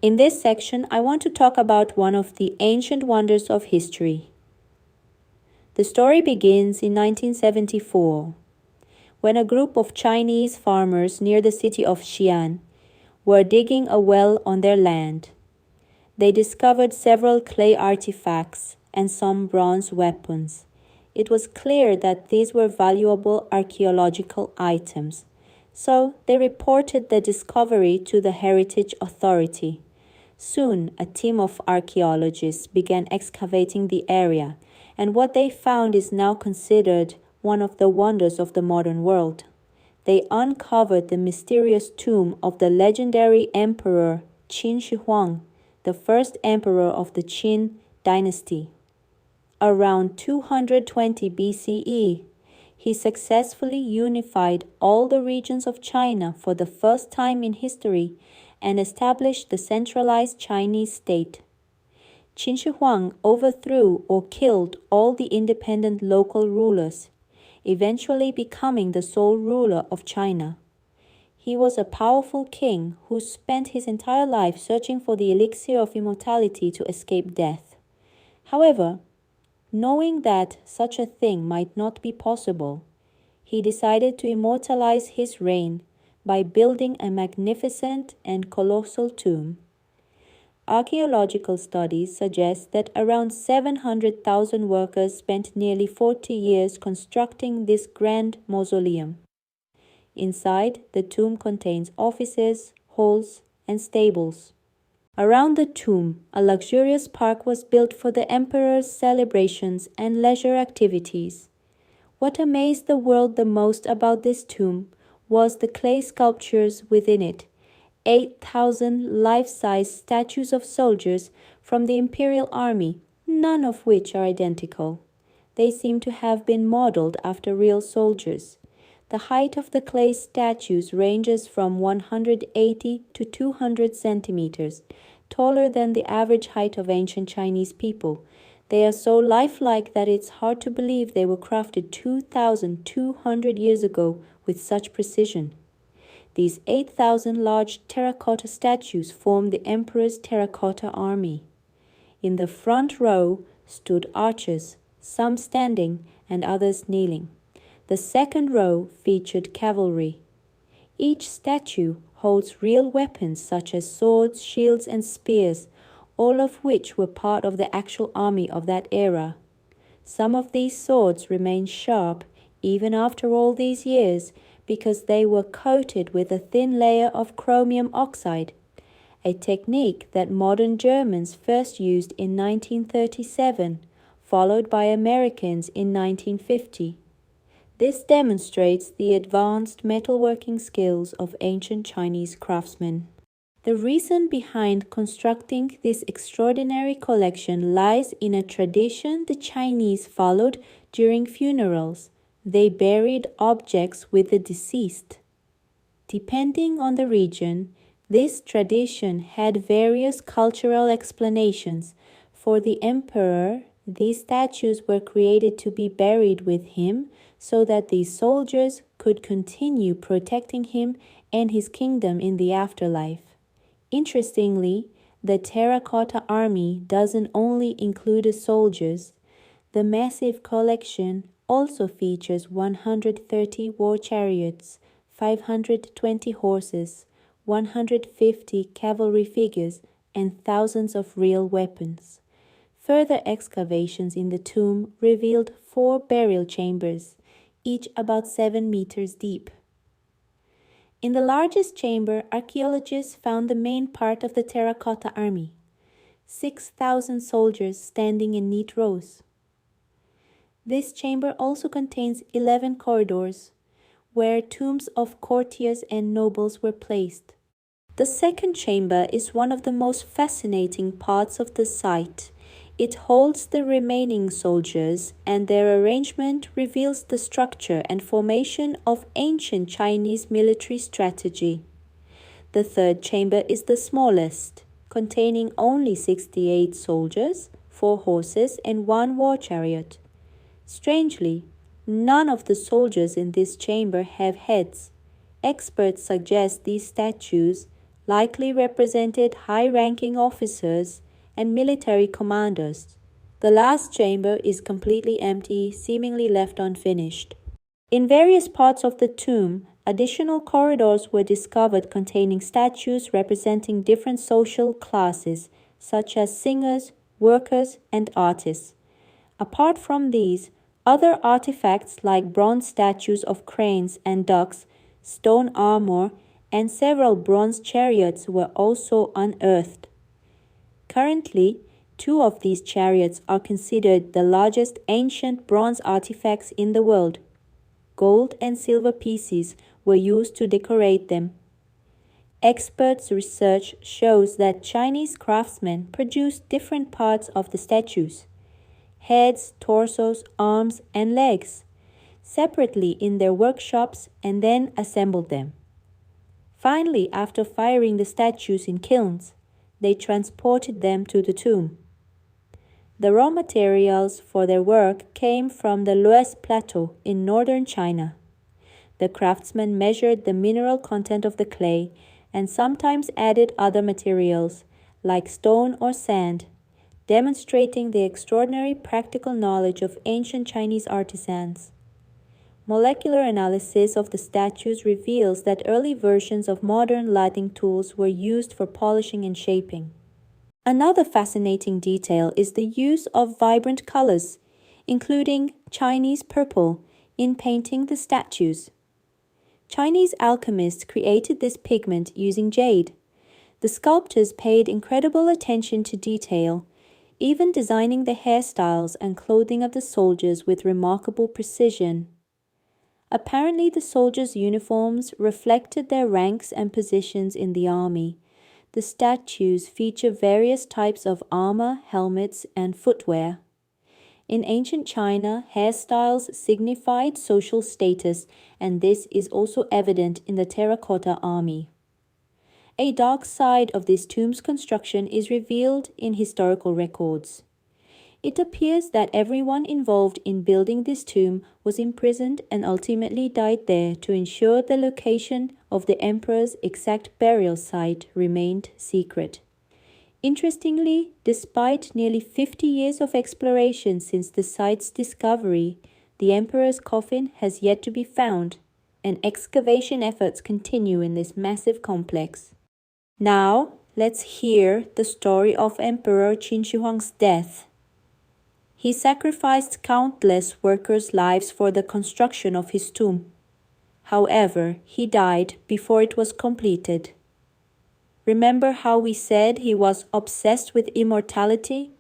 In this section, I want to talk about one of the ancient wonders of history. The story begins in 1974, when a group of Chinese farmers near the city of Xi'an were digging a well on their land. They discovered several clay artifacts and some bronze weapons. It was clear that these were valuable archaeological items, so they reported the discovery to the Heritage Authority. Soon, a team of archaeologists began excavating the area, and what they found is now considered one of the wonders of the modern world. They uncovered the mysterious tomb of the legendary emperor Qin Shi Huang, the first emperor of the Qin dynasty. Around 220 BCE, he successfully unified all the regions of China for the first time in history and established the centralized Chinese state. Qin Shi Huang overthrew or killed all the independent local rulers, eventually becoming the sole ruler of China. He was a powerful king who spent his entire life searching for the elixir of immortality to escape death. However, knowing that such a thing might not be possible, he decided to immortalize his reign by building a magnificent and colossal tomb. Archaeological studies suggest that around 700,000 workers spent nearly 40 years constructing this grand mausoleum. Inside, the tomb contains offices, halls, and stables. Around the tomb, a luxurious park was built for the emperor's celebrations and leisure activities. What amazed the world the most about this tomb was the clay sculptures within it, 8,000 life-size statues of soldiers from the imperial army, none of which are identical. They seem to have been modeled after real soldiers. The height of the clay statues ranges from 180 to 200 centimeters, taller than the average height of ancient Chinese people. They are so lifelike that it's hard to believe they were crafted 2,200 years ago with such precision. These 8,000 large terracotta statues form the emperor's terracotta army. In the front row stood archers, some standing and others kneeling. The second row featured cavalry. Each statue holds real weapons such as swords, shields, and spears, all of which were part of the actual army of that era. Some of these swords remain sharp even after all these years because they were coated with a thin layer of chromium oxide, a technique that modern Germans first used in 1937, followed by Americans in 1950. This demonstrates the advanced metalworking skills of ancient Chinese craftsmen. The reason behind constructing this extraordinary collection lies in a tradition the Chinese followed during funerals. They buried objects with the deceased. Depending on the region, this tradition had various cultural explanations. For the emperor, these statues were created to be buried with him so that these soldiers could continue protecting him and his kingdom in the afterlife. Interestingly, the Terracotta Army doesn't only include the soldiers. The massive collection also features 130 war chariots, 520 horses, 150 cavalry figures, and thousands of real weapons. Further excavations in the tomb revealed 4 burial chambers, each about 7 meters deep. In the largest chamber, archaeologists found the main part of the Terracotta Army, 6,000 soldiers standing in neat rows. This chamber also contains 11 corridors, where tombs of courtiers and nobles were placed. The second chamber is one of the most fascinating parts of the site. It holds the remaining soldiers, and their arrangement reveals the structure and formation of ancient Chinese military strategy. The third chamber is the smallest, containing only 68 soldiers, 4 horses, and 1 war chariot. Strangely, none of the soldiers in this chamber have heads. Experts suggest these statues, likely represented high-ranking officers and military commanders. The last chamber is completely empty, seemingly left unfinished. In various parts of the tomb, additional corridors were discovered containing statues representing different social classes, such as singers, workers, and artists. Apart from these, other artifacts like bronze statues of cranes and ducks, stone armor, and several bronze chariots were also unearthed. Currently, two of these chariots are considered the largest ancient bronze artifacts in the world. Gold and silver pieces were used to decorate them. Experts' research shows that Chinese craftsmen produced different parts of the statues: heads, torsos, arms, and legs, separately in their workshops and then assembled them. Finally, after firing the statues in kilns, they transported them to the tomb. The raw materials for their work came from the Loess Plateau in northern China. The craftsmen measured the mineral content of the clay and sometimes added other materials, like stone or sand, demonstrating the extraordinary practical knowledge of ancient Chinese artisans. Molecular analysis of the statues reveals that early versions of modern lighting tools were used for polishing and shaping. Another fascinating detail is the use of vibrant colors, including Chinese purple, in painting the statues. Chinese alchemists created this pigment using jade. The sculptors paid incredible attention to detail, even designing the hairstyles and clothing of the soldiers with remarkable precision. Apparently, the soldiers' uniforms reflected their ranks and positions in the army. The statues feature various types of armor, helmets, and footwear. In ancient China, hairstyles signified social status, and this is also evident in the Terracotta Army. A dark side of this tomb's construction is revealed in historical records. It appears that everyone involved in building this tomb was imprisoned and ultimately died there to ensure the location of the emperor's exact burial site remained secret. Interestingly, despite nearly 50 years of exploration since the site's discovery, the emperor's coffin has yet to be found, and excavation efforts continue in this massive complex. Now, let's hear the story of Emperor Qin Shi Huang's death. He sacrificed countless workers' lives for the construction of his tomb. However, he died before it was completed. Remember how we said he was obsessed with immortality?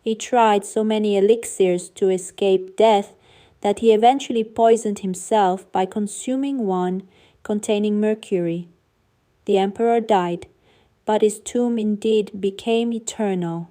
He tried so many elixirs to escape death that he eventually poisoned himself by consuming one containing mercury. The emperor died, but his tomb indeed became eternal.